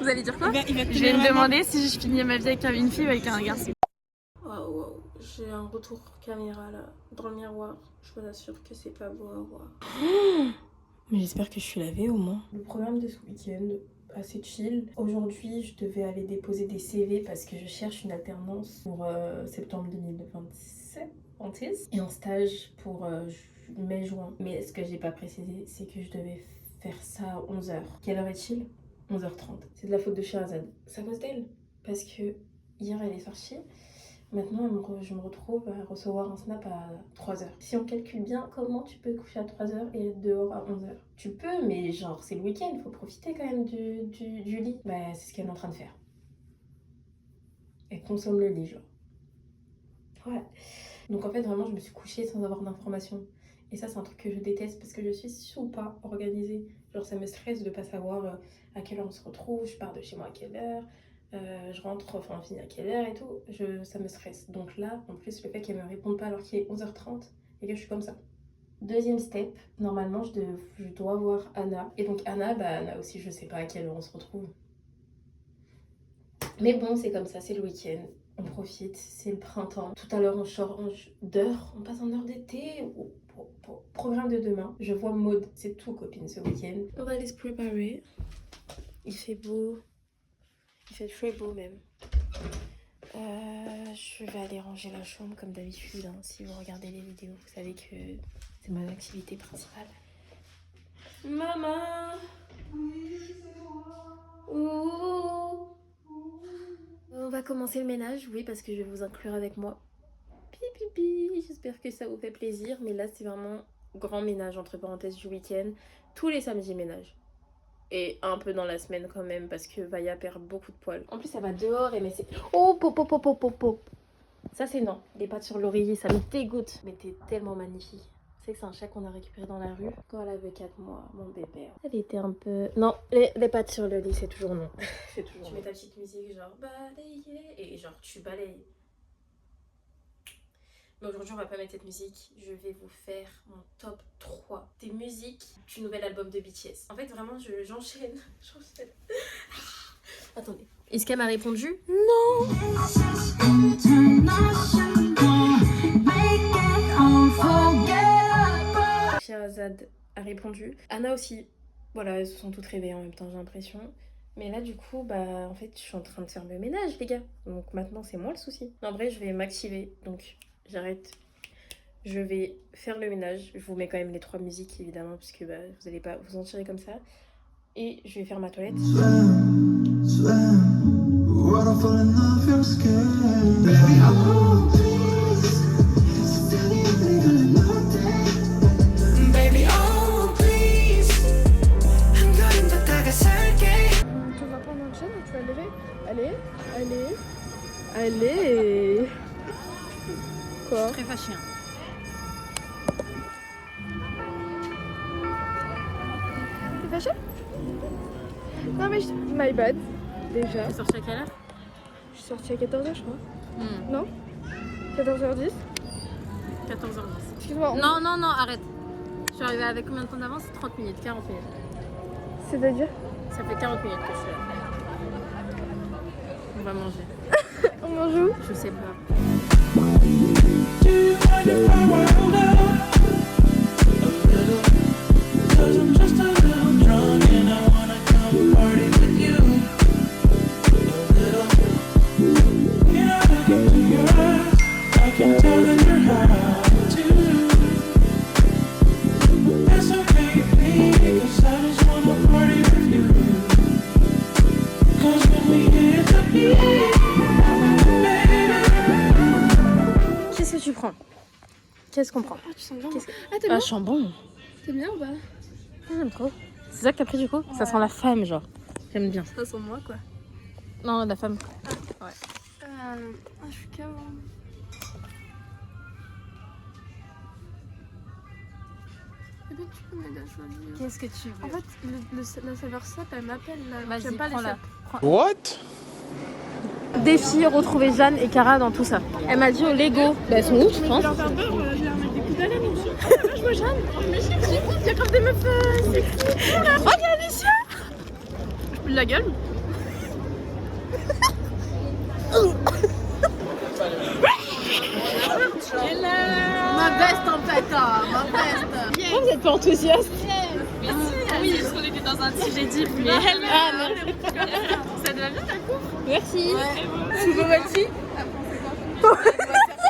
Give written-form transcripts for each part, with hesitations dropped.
Vous allez dire quoi? Je vais me demander si je finis ma vie avec une fille ou avec un garçon. Waouh, j'ai un retour caméra là, dans le miroir. Je vous assure que c'est pas beau à voir. Mais j'espère que je suis lavée au moins. Le programme de ce week-end, assez chill. Aujourd'hui, je devais aller déposer des CV parce que je cherche une alternance pour septembre 2027 et un stage pour mai-juin. Mais ce que j'ai pas précisé, c'est que je devais faire ça à 11h. Quelle heure est-il? 11h30. C'est de la faute de Sherazade. C'est à cause d'elle. Parce que hier, elle est sortie. Maintenant, je me retrouve à recevoir un snap à 3h. Si on calcule bien, comment tu peux te coucher à 3h et être dehors à 11h? Tu peux, mais genre, c'est le week-end, il faut profiter quand même du lit. Bah, c'est ce qu'elle est en train de faire. Elle consomme le lit, genre. Ouais. Donc en fait, vraiment, je me suis couchée sans avoir d'informations. Et ça, c'est un truc que je déteste parce que je suis super organisée. Genre, ça me stresse de pas savoir à quelle heure on se retrouve, je pars de chez moi à quelle heure. Je rentre, enfin on finit à quelle heure et tout, ça me stresse. Donc là, en plus, le fait qu'elle me réponde pas alors qu'il est 11h30 et que je suis comme ça. Deuxième step, normalement, je dois voir Anna. Et donc Anna, Anna aussi, je sais pas à quelle heure on se retrouve. Mais bon, c'est comme ça, c'est le week-end. On profite, c'est le printemps. Tout à l'heure, on change d'heure, on passe en heure d'été. Programme de demain. Je vois Maud, c'est tout, copine, ce week-end. On va aller se préparer. Il fait beau. Il fait très beau même. Je vais aller ranger la chambre comme d'habitude. Hein. Si vous regardez les vidéos, vous savez que c'est mon activité principale. Maman! Oui, c'est moi. Ouh. On va commencer le ménage, oui, parce que je vais vous inclure avec moi. Pipi, j'espère que ça vous fait plaisir. Mais là, c'est vraiment grand ménage, entre parenthèses, du week-end. Tous les samedis, ménage. Et un peu dans la semaine quand même parce que Vaya perd beaucoup de poils. En plus ça va dehors et mais c'est... Oh pop pop pop pop pop pop. Ça c'est non. Les pattes sur l'oreiller ça me dégoûte. Mais t'es tellement magnifique. C'est que c'est un chat qu'on a récupéré dans la rue quand elle avait 4 mois, mon bébé. Elle était un peu... Non, les pattes sur le lit c'est toujours non. C'est toujours tu mets ta petite musique genre balayer et genre tu balayes. Mais aujourd'hui on va pas mettre cette musique, je vais vous faire mon top 3 des musiques du nouvel album de BTS. En fait vraiment j'enchaîne. Attendez. Est-ce qu'elle m'a répondu? Non. Sherazade a répondu. Anna aussi. Voilà, elles se sont toutes réveillées en même temps j'ai l'impression. Mais là du coup en fait je suis en train de faire le ménage les gars. Donc maintenant c'est moi le souci. En vrai je vais m'activer donc... J'arrête, je vais faire le ménage. Je vous mets quand même les 3 musiques évidemment parce que vous n'allez pas vous en tirer comme ça. Et je vais faire ma toilette. Tu vas prendre une chaîne et tu vas lever. Allez. Quoi? Je suis très fâchée. Hein. T'es fâché? Non mais my bad. Déjà. T'es sortie à quelle heure? Je suis sortie à 14h je crois. Non? 14h10? 14h10. Excuse-moi. Non, arrête. Je suis arrivée avec combien de temps d'avance? 30 minutes, 40 minutes. C'est-à-dire? Ça fait 40 minutes que je suis là. On va manger. On mange où? Je sais pas. Qu'est-ce que tu prends? Qu'est-ce qu'on prend? Ah, tu sens bien. Ah, t'es bien? Ah, je sens bon. T'es bien ou pas? J'aime trop. C'est ça que t'as pris du coup? Ouais. Ça sent la femme, genre. J'aime bien. Ça sent moi quoi. Non, la femme. Ouais. Je suis calme. Eh bien, tu peux m'aider à choisir. Qu'est-ce que tu veux? En fait, la saveur sap, elle m'appelle là. Vas-y, J'aime pas les prends-la. sapes. What? Défi, retrouver Jeanne et Cara dans tout ça. Elle m'a dit au Lego. Bah, elles sont où, je pense? Je vais leur mettre des coups d'haleine aussi. Je vois Jeanne. Mais il y a comme des meufs sexy. Oh, il y a Alicia. Je peux de la gueule. Ma veste en fait, ma veste. Pourquoi vous êtes pas enthousiaste? Oui, parce qu'on était dans un TG Jeep, mais elle ça te va bien ta coupe? Merci. Sous vos petits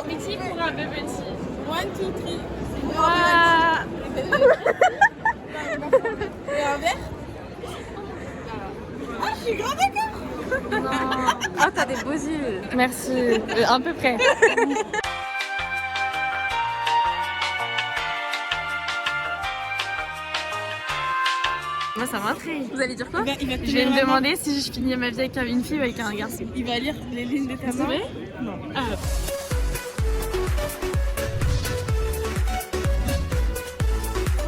Petit pour un bébé petit. 1, 2, 3. Et un verre? Ah, je suis grave d'accord. Ah, t'as des beaux yeux. Merci. À peu près. Moi, ça m'intrigue. Vous allez dire quoi? Il va Je vais me demander si je finis ma vie avec une fille ou avec un garçon. Il va lire les lignes de ta main. Non.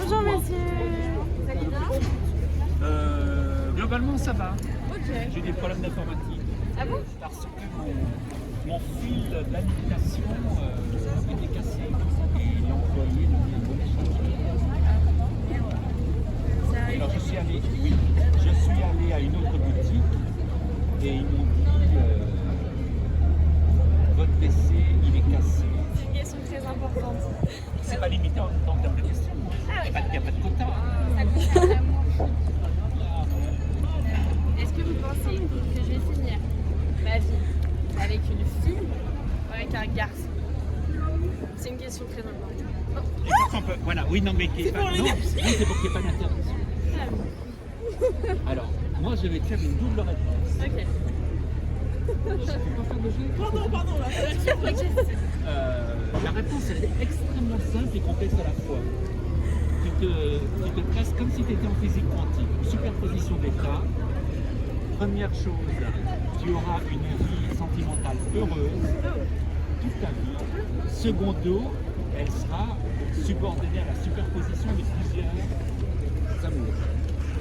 Bonjour messieurs. Vous allez bien? Globalement, ça va. Ok. J'ai des problèmes d'informatique. Ah bon? Parce que mon fil d'alimentation était cassé. Et l'employé ne voulait pas changer. Alors je suis allé à une autre boutique et ils m'ont dit votre PC il est cassé. C'est une question très importante. C'est pas limité en termes de questions. Il n'y a pas de quota. Est-ce que vous pensez que je vais finir ma vie avec une fille ou avec un garçon? C'est une question très importante. Et pourquoi on peut- voilà, oui, non, mais qui est pas, non, oui, c'est pour qu'il n'y ait pas d'intervention. Alors, moi je vais te faire une double réponse. Ok. Pardon, là. La réponse elle est extrêmement simple et complexe à la fois. Tu te places comme si tu étais en physique quantique, superposition d'états. Première chose, tu auras une vie sentimentale heureuse toute ta vie. Secondo, elle sera subordonnée à la superposition de plusieurs amours.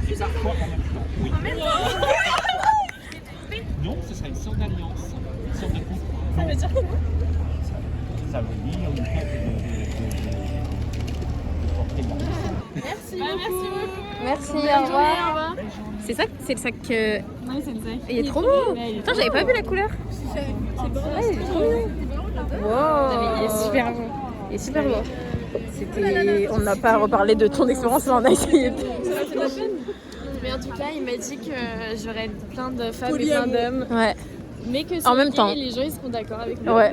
Et parfois en même temps. Oui. Non, ce sera une sorte d'alliance, une sorte de contrat. Ça veut dire quoi? Ça veut dire une sorte de portée de la personne. Merci beaucoup. Merci, Bonne au journée, revoir. au revoir. C'est le sac. Oui, c'est le sac. Il est trop beau. Putain, j'avais pas vu la couleur. C'est bon. Ouais, il est trop beau. Wow. Il est super beau. Il est super beau. On n'a pas reparlé de ton expérience, là on a essayé de... Mais en tout cas, il m'a dit que j'aurais plein de femmes et plein d'hommes. Ouais. Mais que En même temps. les gens ils seront d'accord avec moi. Ouais.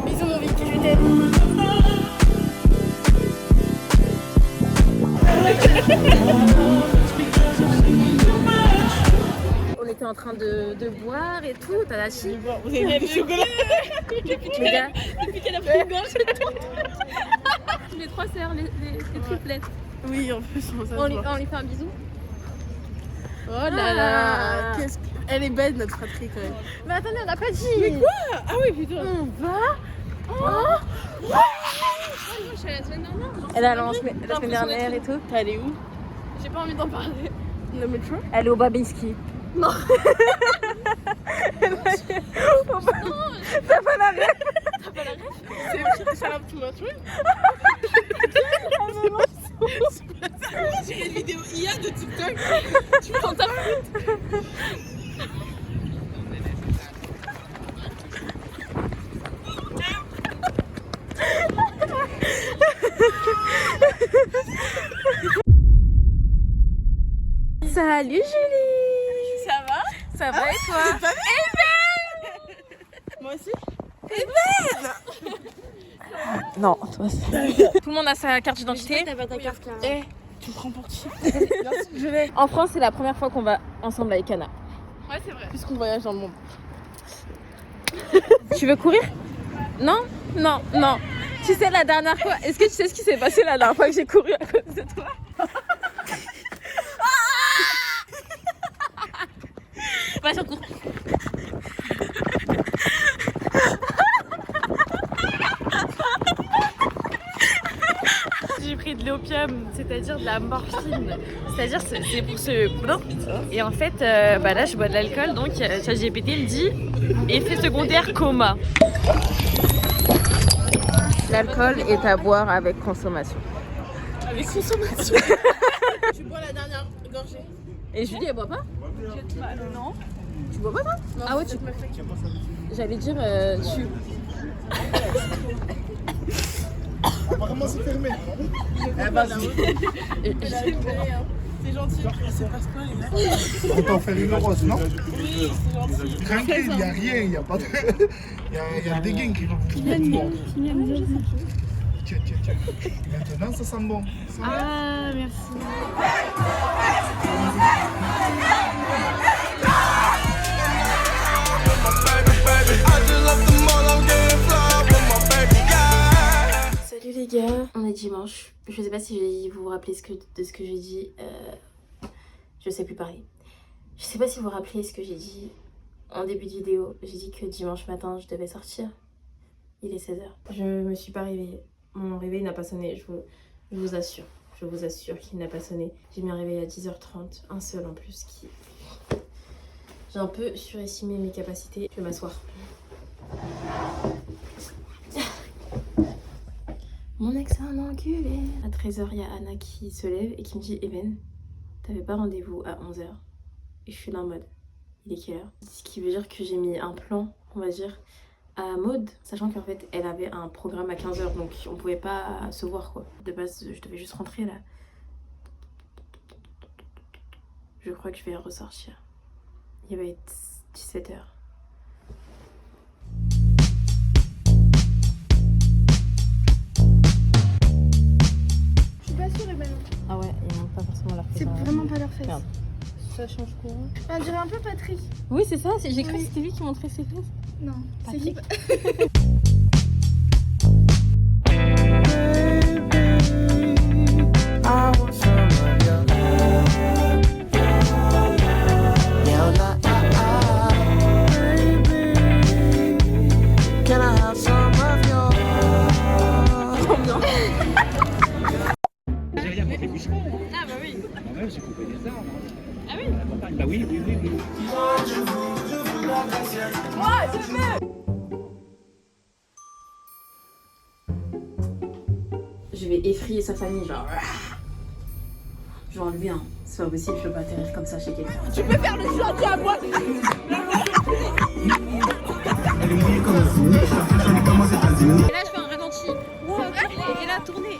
Bisous, mon Vicky, je t'aime. On était en train de boire et tout, t'as la chic. Vous avez bien du chocolat. Les gars, Depuis qu'elle a pris une gorge, Les trois sœurs, les triplettes. Oui, en plus, ça se On lui voit. fait un bisou. Oh là là, elle est belle notre fratrie quand même. Mais attendez, on n'a pas dit. Mais quoi? Ah oui, putain. On va. Moi, je suis allée la semaine dernière. elle a la semaine dernière et tout. T'es allée où? J'ai pas envie d'en parler. Le métro? Elle est au Babinski. Non. T'as pas la rêve. C'est ça la tout métro? J'ai une vidéo IA de TikTok. Tu prends ta flûte. Salut Julie. Ça va? Ça va et toi? Moi aussi? Non, toi c'est... Tout le monde a sa carte d'identité. T'as pas ta carte là. Eh, tu me prends pour qui? Je l'ai. En France, c'est la première fois qu'on va ensemble avec Anna. Ouais, c'est vrai. Puisqu'on voyage dans le monde. Tu veux courir? Non, non, non. Tu sais la dernière fois, est-ce que tu sais ce qui s'est passé la dernière fois que j'ai couru à cause de toi? Vas-y, on court. J'ai pris de l'eau l'opium, c'est-à-dire de la morphine. C'est-à-dire c'est pour ce... Et en fait, là je bois de l'alcool, donc ChatGPT me dit effet secondaire coma. L'alcool est à boire avec consommation. Avec consommation. Tu bois la dernière gorgée. Et Julie, elle boit pas? Non. Tu bois pas toi? Non, Ah ouais, tu... J'allais dire, tu... Apparemment c'est fermé. C'est gentil. C'est pas spoil, là. On t'en fait une rose, non? Oui, c'est gentil. Tranquille, il n'y a rien, il n'y a pas de... Il y a des gains qui vont vous mettre bon. Tiens. Maintenant ça sent bon. Ah, merci. Salut les gars, on est dimanche. Je sais pas si vous vous rappelez de ce que j'ai dit. Je sais plus parler. Je sais pas si vous vous rappelez ce que j'ai dit en début de vidéo. J'ai dit que dimanche matin je devais sortir. Il est 16h. Je me suis pas réveillée. Mon réveil n'a pas sonné, je vous assure. Je vous assure qu'il n'a pas sonné. J'ai mis un réveil à 10h30, un seul en plus qui... J'ai un peu surestimé mes capacités. Je vais m'asseoir. Mon ex a un enculé. À 13h, il y a Anna qui se lève et qui me dit Eben, t'avais pas rendez-vous à 11h. Et je suis là en mode, il est quelle heure? Ce qui veut dire que j'ai mis un plan, on va dire, à Maud, sachant qu'en fait elle avait un programme à 15h, donc on pouvait pas se voir quoi. De base, je devais juste rentrer là. Je crois que je vais ressortir. Il va être 17h. Je suis pas sûre, Eben. Ah ouais, ils n'ont pas forcément leur C'est vraiment pas leur face. Merde. Ça change quoi? On dirait un peu Patrick. Oui, c'est ça, j'ai cru Oui. que c'était lui qui montrait ses fesses. Non, c'est qui? J'ai rien contre les bûcherons. Ah bah oui. Moi-même, j'ai coupé des arbres. Ah oui. À la campagne. Bah oui. Je vais effrayer sa famille, genre. Je vais enlever un. C'est pas possible, je peux pas atterrir comme ça chez quelqu'un. Elle est mouillée comme un fou. J'en ai comme aux États-Unis. Et là je fais un ralenti. Et là tourner,